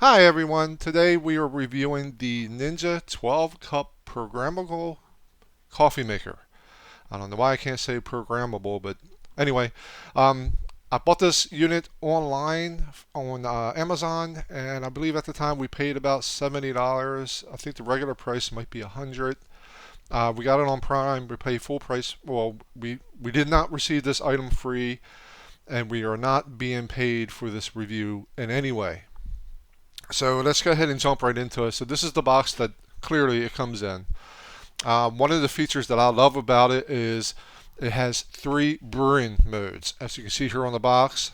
Hi everyone, today we are reviewing the Ninja12-Cup Programmable coffee maker. I don't know why I can't say programmable, but anyway, I bought this unit online on Amazon, and I believe at the time we paid about $70. I think the regular price might be $100. We got it on Prime. We paid full price. Well, we did not receive this item free, and we are not being paid for this review in any way. So let's go ahead and jump right into it. So this is the box that clearly it comes in. One of the features that I love about it is it has 3 brewing modes. As you can see here on the box,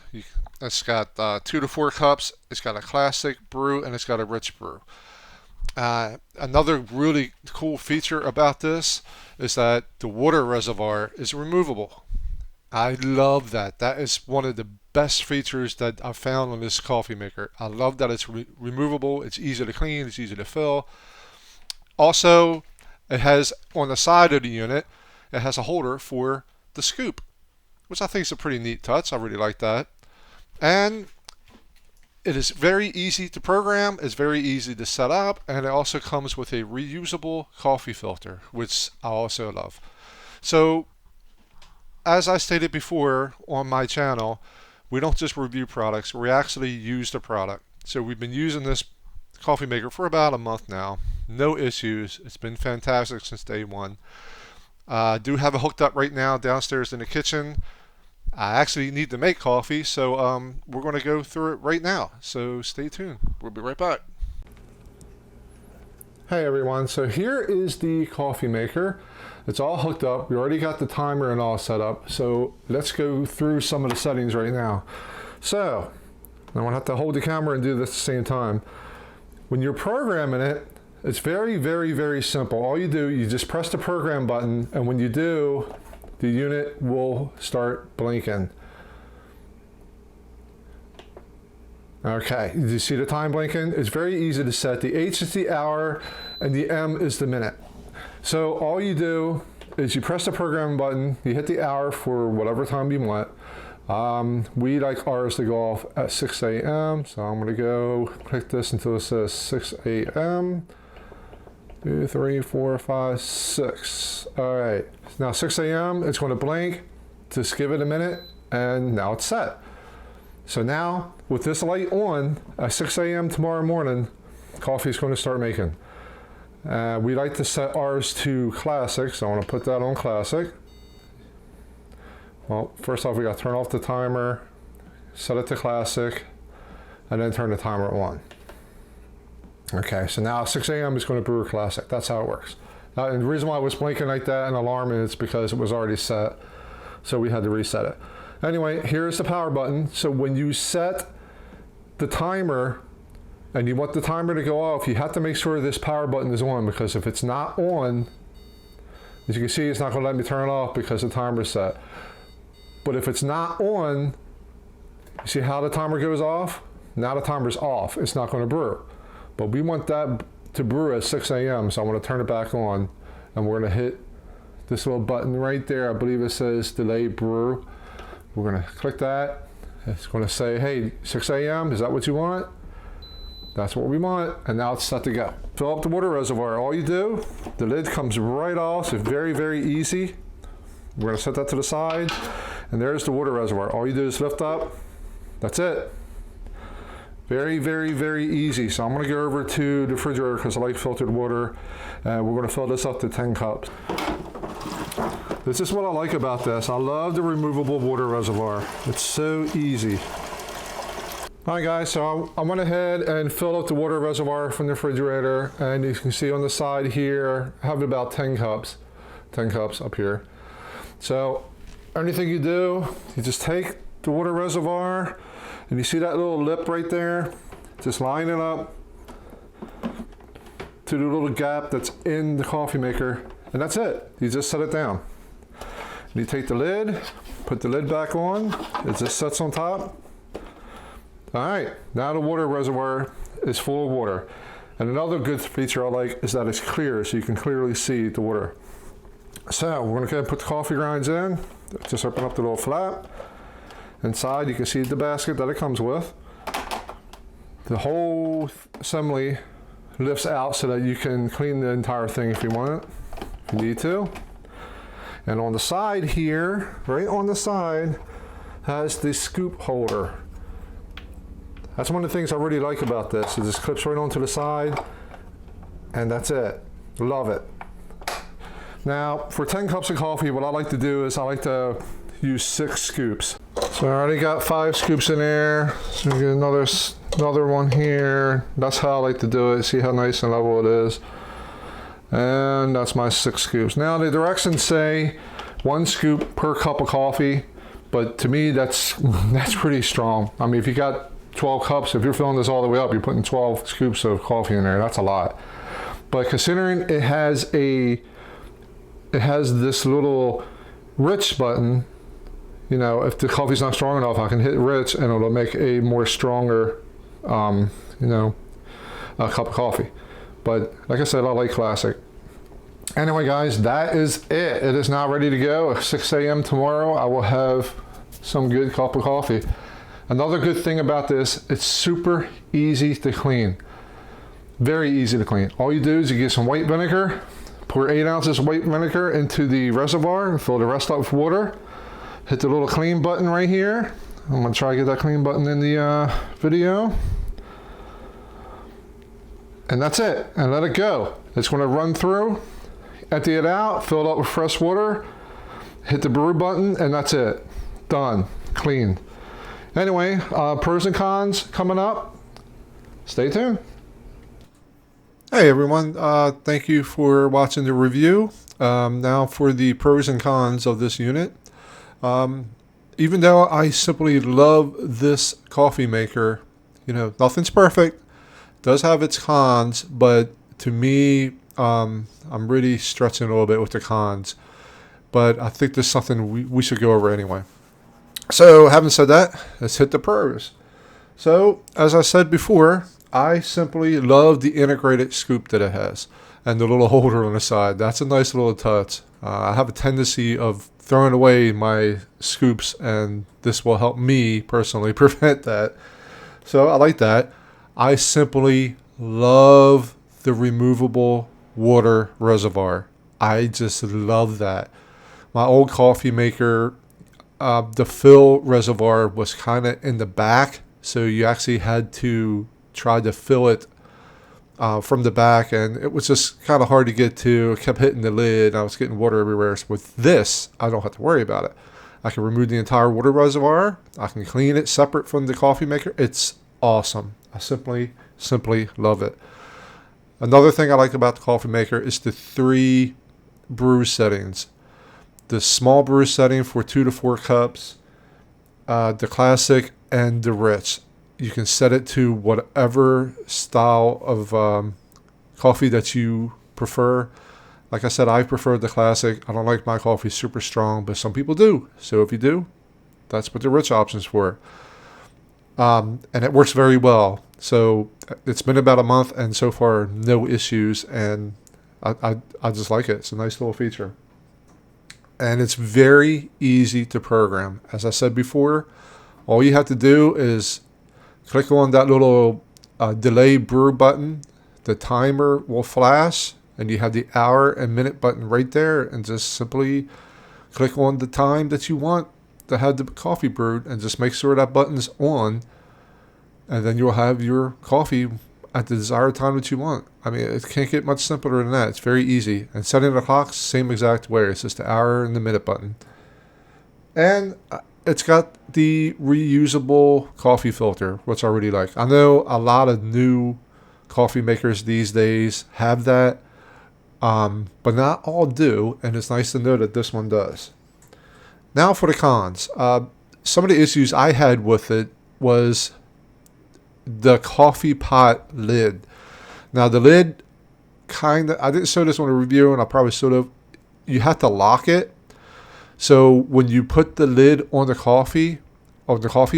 it's got 2 to 4 cups, it's got a classic brew, and it's got a rich brew. Another really cool feature about this is that the water reservoir is removable. I love that. That is one of the best features that I've found on this coffee maker. I love that it's removable, it's easy to clean, it's easy to fill. Also, it has on the side of the unit, it has a holder for the scoop, which I think is a pretty neat touch. I really like that. And it is very easy to program, it's very easy to set up, and it also comes with a reusable coffee filter, which I also love. So, as I stated before on my channel, we don't just review products, we actually use the product. So we've been using this coffee maker for about a month now. No issues. It's been fantastic since day one. I do have it hooked up right now downstairs in the kitchen. I actually need to make coffee, so we're going to go through it right now. So stay tuned. We'll be right back. Hey everyone, so here is the coffee maker. It's all hooked up. We already got the timer and all set up. So let's go through some of the settings right now. So I want to have to hold the camera and do this at the same time. When you're programming it, it's very, very, very simple. All you do, you just press the program button, and when you do, the unit will start blinking. Okay, did you see the time blinking? It's very easy to set. The H is the hour and the M is the minute. So all you do is you press the program button, you hit the hour for whatever time you want. We like ours to go off at 6 a.m. So I'm going to go click this until it says 6 a.m. 2, 3, 4, 5, 6. All right, now 6 a.m. it's going to blink. Just give it a minute and now it's set. So now, with this light on, at 6 a.m. tomorrow morning, coffee is going to start making. We like to set ours to classic, so I want to put that on classic. Well, first off, we got to turn off the timer, set it to classic, and then turn the timer on. Okay, so now 6 a.m. is going to brew classic. That's how it works. Now, and the reason why it was blinking like that and alarming is because it was already set, so we had to reset it. Anyway, here's the power button. So when you set the timer and you want the timer to go off, you have to make sure this power button is on, because if it's not on, as you can see, it's not going to let me turn it off because the timer is set. But if it's not on, you see how the timer goes off? Now the timer's off. It's not going to brew. But we want that to brew at 6 a.m. So I'm going to turn it back on, and we're going to hit this little button right there. I believe it says delay brew. We're going to click that. It's going to say, hey, 6 a.m., is that what you want? That's what we want, and now it's set to go. Fill up the water reservoir. All you do, the lid comes right off, so very, very easy. We're going to set that to the side, and there's the water reservoir. All you do is lift up. That's it. Very, very, very easy. So I'm going to go over to the refrigerator because I like filtered water, and we're going to fill this up to 10 cups. This is what I like about this. I love the removable water reservoir. It's so easy. Alright guys, so I went ahead and filled up the water reservoir from the refrigerator, and you can see on the side here, I have about 10 cups. 10 cups up here. So anything you do, you just take the water reservoir, and you see that little lip right there? Just line it up to the little gap that's in the coffee maker, and that's it. You just set it down. And you take the lid, put the lid back on, it just sets on top. Alright, now the water reservoir is full of water. And another good feature I like is that it's clear, so you can clearly see the water. So we're going to go ahead and put the coffee grinds in. Just open up the little flap. Inside you can see the basket that it comes with. The whole assembly lifts out so that you can clean the entire thing if you want it, if you need to. And on the side here, right on the side, has the scoop holder. That's one of the things I really like about this. It just clips right onto the side, and that's it. Love it. Now, for 10 cups of coffee, what I like to do is I like to use 6 scoops. So I already got 5 scoops in there. So we get another one here. That's how I like to do it. See how nice and level it is. And that's my 6 scoops. Now the directions say 1 scoop per cup of coffee, but to me that's pretty strong. I mean, if you got 12 cups, if you're filling this all the way up, you're putting 12 scoops of coffee in there. That's a lot. But considering it has this little rich button, you know, if the coffee's not strong enough, I can hit rich and it'll make a more stronger, you know, a cup of coffee. But like I said, I like classic. Anyway, guys, that is it. It is now ready to go. At 6 a.m. tomorrow, I will have some good cup of coffee. Another good thing about this, it's super easy to clean. Very easy to clean. All you do is you get some white vinegar, pour 8 ounces of white vinegar into the reservoir, and fill the rest up with water. Hit the little clean button right here. I'm gonna try to get that clean button in the video. And that's it, and let it go. It's gonna run through, empty it out, fill it up with fresh water, hit the brew button, and that's it. Done, clean. Anyway, pros and cons coming up. Stay tuned. Hey everyone, thank you for watching the review. Now for the pros and cons of this unit. Even though I simply love this coffee maker, you know, nothing's perfect. Does have its cons, but to me, I'm really stretching a little bit with the cons. But I think there's something we should go over anyway. So having said that, let's hit the pros. So as I said before, I simply love the integrated scoop that it has and the little holder on the side. That's a nice little touch. I have a tendency of throwing away my scoops, and this will help me personally prevent that. So I like that. I simply love the removable water reservoir. I just love that. My old coffee maker, the fill reservoir was kind of in the back, so you actually had to try to fill it from the back, and it was just kind of hard to get to. It kept hitting the lid. I was getting water everywhere. So with this, I don't have to worry about it. I can remove the entire water reservoir. I can clean it separate from the coffee maker. It's awesome. I simply love it. Another thing I like about the coffee maker is the 3 brew settings. The small brew setting for 2 to 4 cups, the classic, and the rich. You can set it to whatever style of coffee that you prefer. Like I said, I prefer the classic. I don't like my coffee super strong, but some people do. So if you do, that's what the rich option's for. And it works very well. So it's been about a month, and so far no issues, and I just like it. It's a nice little feature. And it's very easy to program. As I said before, all you have to do is click on that little delay brew button. The timer will flash, and you have the hour and minute button right there, and just simply click on the time that you want to have the coffee brewed, and just make sure that button's on, and then you'll have your coffee at the desired time that you want. I mean, it can't get much simpler than that. It's very easy. And setting the clock, same exact way. It's just the hour and the minute button. And it's got the reusable coffee filter, which I really like. I know a lot of new coffee makers these days have that, but not all do, and it's nice to know that this one does. Now for the cons. Some of the issues I had with it was the coffee pot lid. Now the lid I didn't show this on a review, and I probably should have. You have to lock it. So when you put the lid on the coffee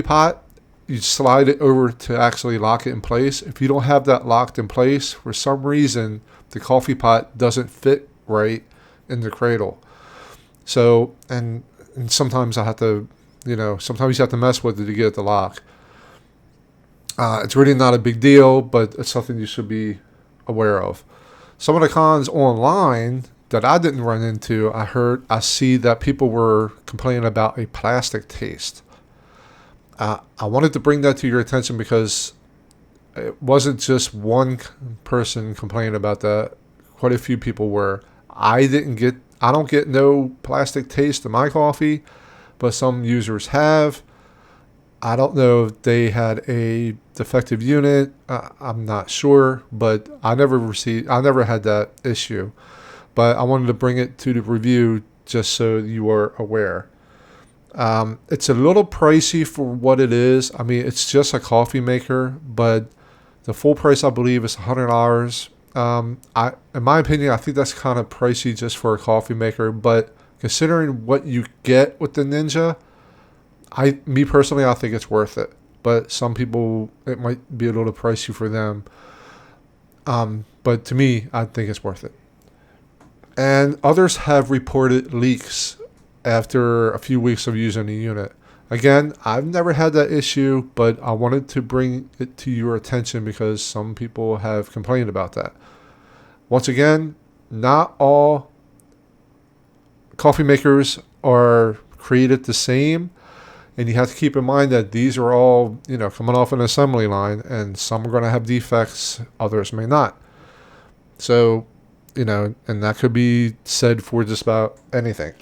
pot, you slide it over to actually lock it in place. If you don't have that locked in place, for some reason, the coffee pot doesn't fit right in the cradle. So, and sometimes I have to, sometimes you have to mess with it to get it to lock. It's really not a big deal, but it's something you should be aware of. Some of the cons online that I didn't run into, I see that people were complaining about a plastic taste. I wanted to bring that to your attention because it wasn't just one person complaining about that. Quite a few people were. I don't get no plastic taste in my coffee, but some users have. I don't know if they had a defective unit. I'm not sure, but I never had that issue. But I wanted to bring it to the review just so you are aware. It's a little pricey for what it is. I mean, it's just a coffee maker, but the full price I believe is $100. In my opinion, I think that's kind of pricey just for a coffee maker. But considering what you get with the Ninja, me personally, I think it's worth it. But some people, it might be a little pricey for them. But to me, I think it's worth it. And others have reported leaks after a few weeks of using the unit. Again, I've never had that issue, but I wanted to bring it to your attention because some people have complained about that. Once again, not all coffee makers are created the same. And you have to keep in mind that these are all, coming off an assembly line, and some are going to have defects, others may not. So, and that could be said for just about anything.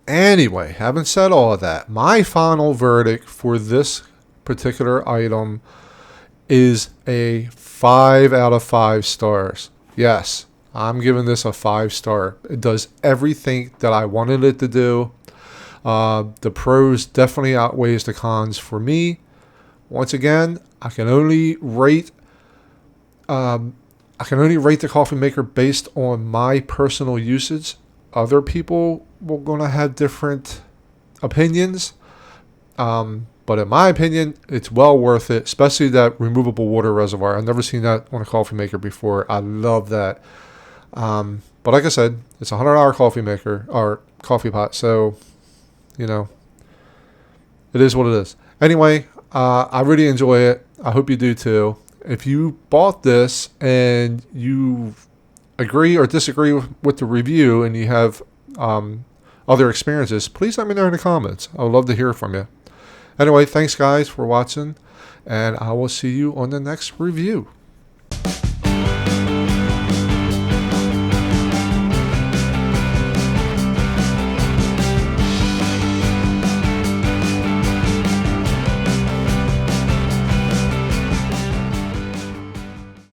Anyway, having said all of that, my final verdict for this particular item is a 5 out of 5 stars. Yes, I'm giving this a 5-star. It does everything that I wanted it to do. The pros definitely outweighs the cons for me. Once again, I can only rate the coffee maker based on my personal usage. Other people are going to have different opinions. But in my opinion, it's well worth it, especially that removable water reservoir. I've never seen that on a coffee maker before. I love that. But like I said, it's a $100 coffee maker or coffee pot. So, it is what it is. Anyway, I really enjoy it. I hope you do too. If you bought this and you agree or disagree with the review and you have other experiences, please let me know in the comments. I would love to hear from you. Anyway, thanks guys for watching, and I will see you on the next review.